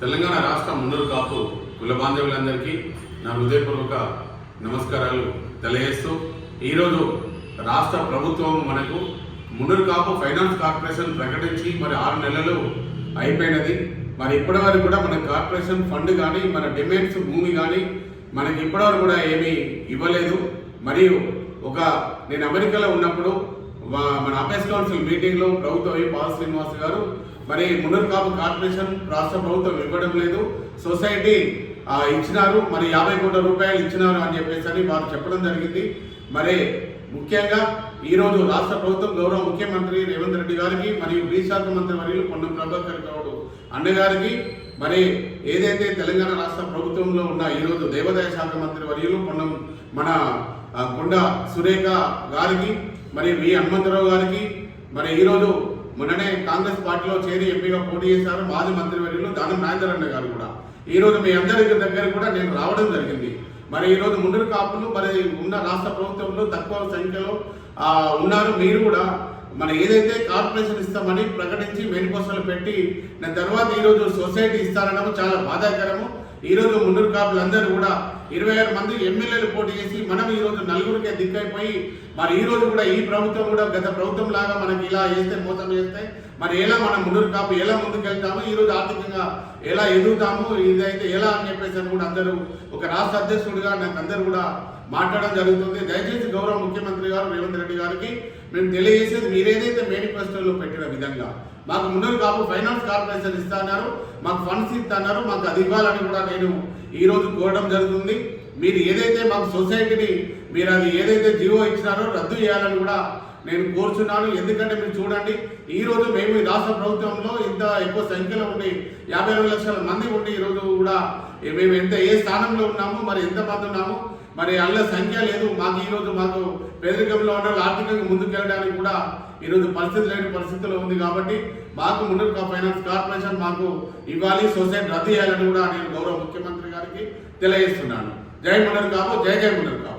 తెలంగాణ రాష్ట్ర మున్నూరు కాపు కుల బాంధవులందరికీ నా హృదయపూర్వక నమస్కారాలు తెలియజేస్తూ ఈరోజు రాష్ట్ర ప్రభుత్వం మనకు మున్నూరు కాపు ఫైనాన్స్ కార్పొరేషన్ ప్రకటించి మరి 6 నెలలు అయిపోయినది. మరి ఇప్పటివరకు కూడా మన కార్పొరేషన్ ఫండ్ కానీ మన డిమాండ్స్ భూమి కానీ మనకి ఇప్పటివరకు కూడా ఏమీ ఇవ్వలేదు. మరియు నేను అమెరికాలో ఉన్నప్పుడు మన అపేస్ కౌన్సిల్ మీటింగ్లో ప్రభుత్వ పాల్ శ్రీనివాస్ గారు మరి మున్నూరు కాపు కార్పొరేషన్ రాష్ట్ర ప్రభుత్వం ఇవ్వడం లేదు, సొసైటీ ఇచ్చినారు, మరి 50 కోట్ల రూపాయలు ఇచ్చినారు అని చెప్పేసి వారు చెప్పడం జరిగింది. మరి ముఖ్యంగా ఈరోజు రాష్ట్ర ప్రభుత్వం గౌరవ ముఖ్యమంత్రి రేవంత్ రెడ్డి గారికి మరియు బీ శాఖ మంత్రి వర్యులు పొన్నం ప్రభాకర్ గౌడ్ అన్నగారికి మరి ఏదైతే తెలంగాణ రాష్ట్ర ప్రభుత్వంలో ఉన్న ఈరోజు దేవాదాయ శాఖ మంత్రి వర్యులు మన కొండ సురేఖ గారికి మరి వి హనుమంతరావు గారికి మరి ఈరోజు మొన్ననే కాంగ్రెస్ పార్టీలో చేరి ఎంపీగా పోటీ చేశారు మాజీ మంత్రివర్యులు దానం నాగేందర్ అన్న గారు కూడా ఈరోజు మీ అందరి దగ్గర కూడా నేను రావడం జరిగింది. మరి ఈరోజు మున్నూరు కాపులు మరి ఉన్న రాష్ట్ర ప్రభుత్వంలో తక్కువ సంఖ్యలో ఉన్నారు. మీరు కూడా మన ఏదైతే కార్పొరేషన్ ఇస్తామని ప్రకటించి మేనిఫెస్టోలు పెట్టి దాని తర్వాత ఈరోజు సొసైటీ ఇస్తారనడం చాలా బాధాకరము. ఈరోజు మున్నూరు కాపులందరూ కూడా 26 మంది ఎమ్మెల్యేలు పోటీ చేసి మనం ఈరోజు 4గురికే దిక్కైపోయి మరి ఈరోజు కూడా ఈ ప్రభుత్వం కూడా గత ప్రభుత్వం లాగా మనకి ఇలా చేస్తే మోసం చేస్తే మరి ఎలా మనం మున్నూరు కాపు ఎలా ముందుకెళ్తాము, ఈరోజు ఆర్థికంగా ఎలా ఎదుగుతాము, ఇదైతే ఎలా అని చెప్పేసి కూడా అందరూ ఒక రాష్ట్ర అధ్యక్షుడిగా నాకు అందరూ కూడా మాట్లాడడం జరుగుతుంది. దయచేసి గౌరవ ముఖ్యమంత్రి గారు రేవంత్ రెడ్డి గారికి మేము తెలియజేసేది మీరేదైతే మేనిఫెస్టోలో పెట్టిన విధంగా మాకు మున్నూరు కాపు ఫైనాన్స్ కార్పొరేషన్ ఇస్తున్నారు, మాకు ఫండ్స్ ఇస్తున్నారు, మాకు అది ఇవ్వాలని కూడా నేను ఈరోజు కోరడం జరుగుతుంది. మీరు ఏదైతే మాకు సొసైటీని మీరు అది ఏదైతే జీవో ఇచ్చినారో రద్దు చేయాలని కూడా నేను కోరుచున్నాను. ఎందుకంటే మీరు చూడండి ఈరోజు మేము ఈ రాష్ట్ర ప్రభుత్వంలో ఇంత ఎక్కువ సంఖ్యలో ఉండి 52 లక్షల మంది ఉండి ఈరోజు కూడా మేము ఏ స్థానంలో ఉన్నాము, మరి ఎంతమంది ఉన్నాము, మరి అల్ల సంఖ్య లేదు. మాకు పేదరికంలో ఉన్న ఆర్థికంగా ముందుకెళ్ళడానికి కూడా ఈరోజు పరిస్థితి లేని పరిస్థితిలో ఉంది. కాబట్టి మాకు మున్నూరు కాపు ఫైనాన్స్ కార్పొరేషన్ మాకు ఇవ్వాలి, సొసైటీ రద్దు చేయాలని కూడా నేను గౌరవ ముఖ్యమంత్రి గారికి తెలియజేస్తున్నాను. జై మున్నూరు కాపు, జై జై మున్నూరు కాపు.